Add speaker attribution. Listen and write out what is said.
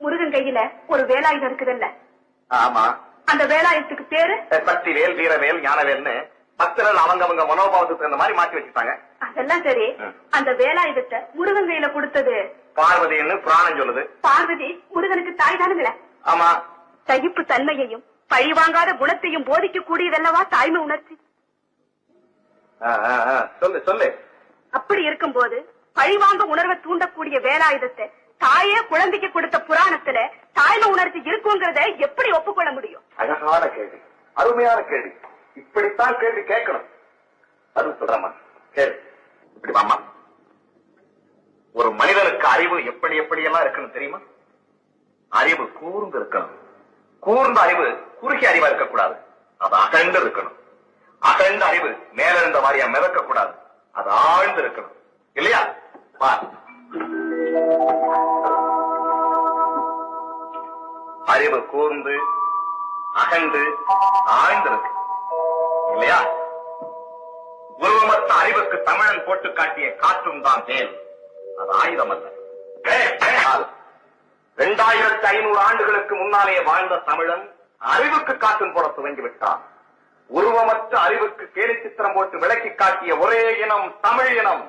Speaker 1: முருகன் கையில ஒரு வேலாயுதம் இருக்குதுல்ல?
Speaker 2: ஆமா.
Speaker 1: அந்த வேலாயுதத்துக்கு பேரு
Speaker 2: சக்திவேல், வீரவேல், ஞானவேல்னு பக்தர்கள் அவங்க மனோபாவத்துக்கு அந்த மாதிரி மாற்றி வச்சுட்டாங்க.
Speaker 1: அதெல்லாம் சரி, அந்த வேலாயுதத்தை முருகன் கையில கொடுத்தது
Speaker 2: பார்வதின்னு புராணம் சொல்லுது. பார்வதி
Speaker 1: முருகனுக்கு தாய் தானுங்களே?
Speaker 2: ஆமா.
Speaker 1: சகிப்பு தன்மையையும் பழிவாங்காத குணத்தையும் போதிக்க கூடியதல்லவா தாய்மை உணர்ச்சி?
Speaker 2: சொல்லு சொல்லு.
Speaker 1: அப்படி இருக்கும்போது பழிவாங்க உணர்வை தூண்டக்கூடிய வேலாயுதத்தை தாயே குழந்தைக்கு கொடுத்த புராணத்துல தாய்மை உணர்ச்சி இருக்குங்கிறத எப்படி ஒப்புக்கொள்ள முடியும்?
Speaker 2: அழகான கேள்வி, அருமையான கேள்வி. இப்படித்தான் கேள்வி கேட்கணும். அது சொல்றமா கேள்வி. இப்படி வாமா. ஒரு மனிதனுக்கு அறிவு எப்படி எப்படியெல்லாம் இருக்கணும் தெரியுமா? அறிவு கூர்ந்து இருக்கணும். கூர்ந்த அறிவு குறுகிய அறிவா இருக்கக்கூடாது. அது அகழ்ந்து இருக்கணும். அகழ்ந்த அறிவு மேல இருந்த மாதிரியா மிதக்க கூடாது. அது ஆழ்ந்து இருக்கணும். இல்லையா? அறிவு கூர்ந்து அகழ்ந்து ஆழ்ந்திருக்கு. இல்லையா? உருவமற்ற அறிவுக்கு தமிழன் போட்டு காட்டிய காற்றும் தான் தேல். அது ஆயுதம் அல்ல. 2500 ஆண்டுகளுக்கு முன்னாலே வாழ்ந்த தமிழன் அறிவுக்கு காற்றும் போட துவங்கிவிட்டான். உருவமற்ற அறிவுக்கு கேலி சித்திரம் போட்டு விளக்கி காட்டிய ஒரே இனம் தமிழ் இனம்.